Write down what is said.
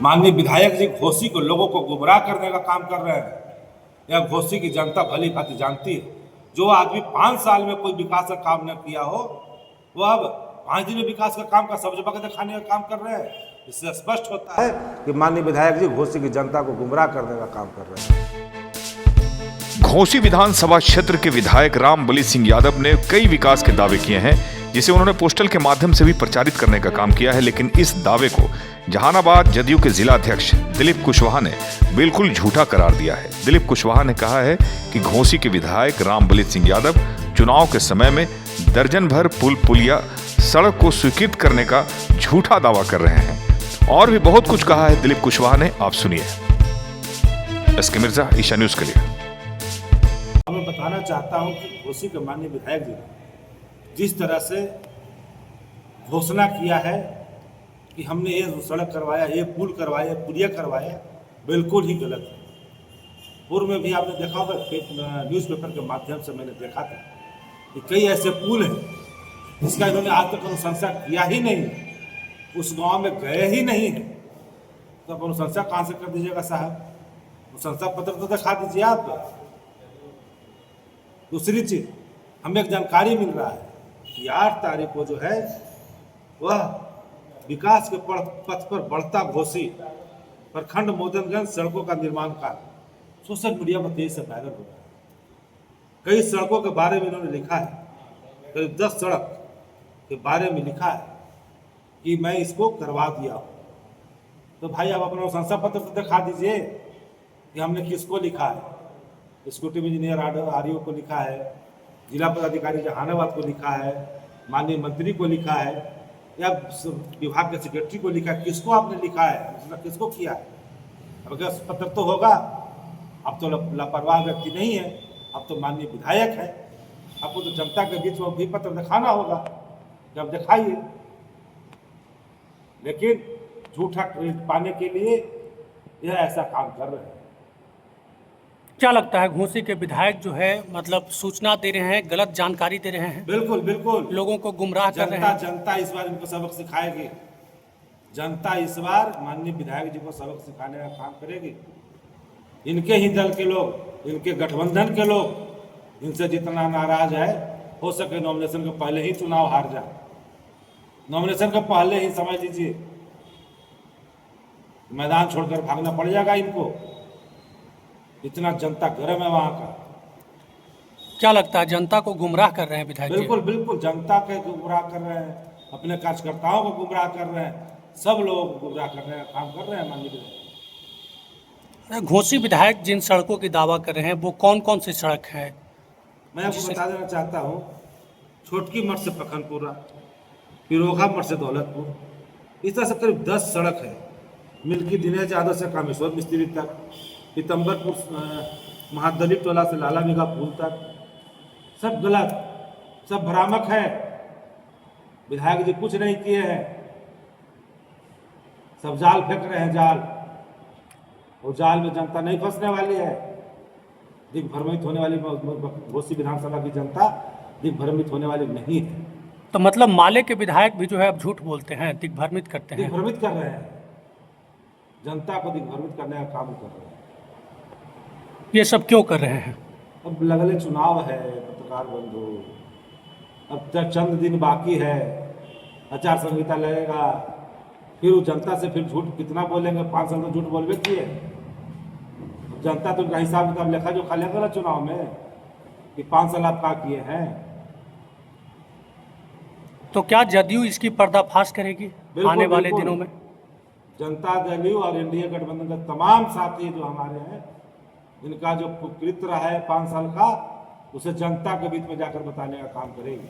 माननीय विधायक जी घोसी को लोगों को गुमराह करने का काम कर रहे हैं। यह घोसी की जनता भली भांति जानती है। जो आदमी 5 साल में कोई विकास का काम न किया हो, वो अब 5 दिन में विकास का काम का सब्ज बगत दिखाने का काम कर रहे हैं। इससे स्पष्ट होता है कि माननीय विधायक जी घोसी की जनता को गुमराह करने का काम कर रहे हैं। घोसी विधानसभा क्षेत्र के विधायक रामबली सिंह यादव ने कई विकास के दावे किए हैं, जिसे उन्होंने पोस्टल के माध्यम से भी प्रचारित करने का काम किया है। लेकिन इस दावे को जहानाबाद जदयू के जिला अध्यक्ष दिलीप कुशवाहा ने बिल्कुल झूठा करार दिया है। दिलीप कुशवाहा ने कहा है कि घोसी के विधायक रामबली सिंह यादव चुनाव के समय में दर्जन भर पुल पुलिया सड़क को स्वीकृत करने का झूठा दावा कर रहे हैं। और भी बहुत कुछ कहा है दिलीप कुशवाहा ने, आप सुनिए। एसके मिर्जा, ईशा न्यूज के लिए। मैं बताना चाहता हूं कि घोसी के माननीय विधायक जी ने जिस तरह से घोषणा किया है कि हमने ये सड़क करवाया, ये पुल करवाया, पुलिया करवाया, बिल्कुल ही गलत है। पूर्व में भी आपने देखा होगा, न्यूज़पेपर के माध्यम से मैंने देखा था कि कई ऐसे पुल हैं जिसका इन्होंने आज तक अनुशंसा किया ही नहीं, उस गांव में गए ही नहीं है। तो अब अनुशंसा कहाँ से कर दीजिएगा साहब? अनुशंसा पत्र तो दिखा दीजिए आप। दूसरी चीज, हमें एक जानकारी मिल रहा है कि 8 तारीख को जो है वह विकास के पथ पर बढ़ता घोसी प्रखंड मोदनगंज सड़कों का निर्माण कार्य सोशल मीडिया पर तेजी से वायरल हो रहा है। कई सड़कों के बारे में इन्होंने लिखा है, करीब 10 सड़क के बारे में लिखा है कि मैं इसको करवा दिया हूँ। तो भाई आप अपना अनुशंसा पत्र तो दिखा दीजिए कि हमने किसको लिखा है। एक्जीक्यूटिव इंजीनियर आरईओ को लिखा है, जिला पदाधिकारी जहानाबाद को लिखा है, माननीय मंत्री को लिखा है, या विभाग के सेक्रेटरी को लिखा है। किसको आपने लिखा है, किसको किया है? अब अगर पत्र तो होगा। अब तो लापरवाह व्यक्ति नहीं है, अब तो माननीय विधायक है। आपको तो जनता के बीच में भी पत्र दिखाना होगा, जब दिखाइए। लेकिन झूठा क्रेडिट पाने के लिए यह ऐसा काम कर रहे हैं। क्या लगता है, घोसी के विधायक जो है मतलब सूचना दे रहे हैं, गलत जानकारी दे रहे हैं? बिल्कुल बिल्कुल, लोगों को गुमराह कर रहे हैं। जनता इस बार इनको सबक सिखाएगी। जनता इस बार माननीय विधायक जी को सबक सिखाने का काम करेगी। इनके ही दल के लोग, इनके गठबंधन के लोग इनसे जितना नाराज है, हो सके नॉमिनेशन के पहले ही चुनाव हार जाए। नॉमिनेशन के पहले ही समझ लीजिए मैदान छोड़कर भागना पड़ जाएगा इनको। इतना जनता गर्म है वहां का। क्या लगता है, जनता को गुमराह कर रहे हैं विधायक जी? बिल्कुल बिल्कुल, जनता के गुमराह कर रहे हैं, अपने कार्यकर्ताओं को गुमराह कर रहे हैं, सब लोग गुमराह करने का काम कर रहे हैं माननीय विधायक। घोसी विधायक जिन सड़कों की दावा कर रहे हैं वो कौन कौन सी सड़क है? मैं आपको बता देना चाहता हूँ, छोटकी मठ से पखनपुरा, पिरोखा मठ से दौलतपुर, इस तरह से करीब 10 सड़क है। मिल्की दिनेश यादव से कामेश्वर मिस्त्री तक, पीतम्बरपुर महादलित टोला से लाला बिगा पुल तक, सब गलत, सब भ्रामक है। विधायक जी कुछ नहीं किए हैं, सब जाल फेंक रहे हैं, जाल। और जाल में जनता नहीं फंसने वाली है। दिग्भ्रमित होने वाली घोसी विधानसभा की जनता दिग्भ्रमित होने वाली नहीं है। तो मतलब माले के विधायक भी जो है अब झूठ बोलते हैं, दिग्भ्रमित करते हैं। दिग्भ्रमित कर रहे हैं, जनता को दिग्भ्रमित करने का काम कर रहे हैं। ये सब क्यों कर रहे हैं? अब लगले चुनाव है पत्रकार बंधु, अब तक चंद दिन बाकी है, आचार संहिता लगेगा, फिर जनता से फिर झूठ कितना बोलेंगे? 5 साल तो झूठ बोलबे किए। जनता तो उनका हिसाब किताब लेखा जोखा लेगा ना चुनाव में कि 5 साल आप क्या किए हैं। तो क्या जदयू इसकी पर्दाफाश करेगी आने वाले दिनों में? जनता दल और एनडीए गठबंधन के तमाम साथी जो हमारे हैं, इनका जो कुकृत्य रहा है 5 साल का, उसे जनता के बीच में जाकर बताने का काम करेगी।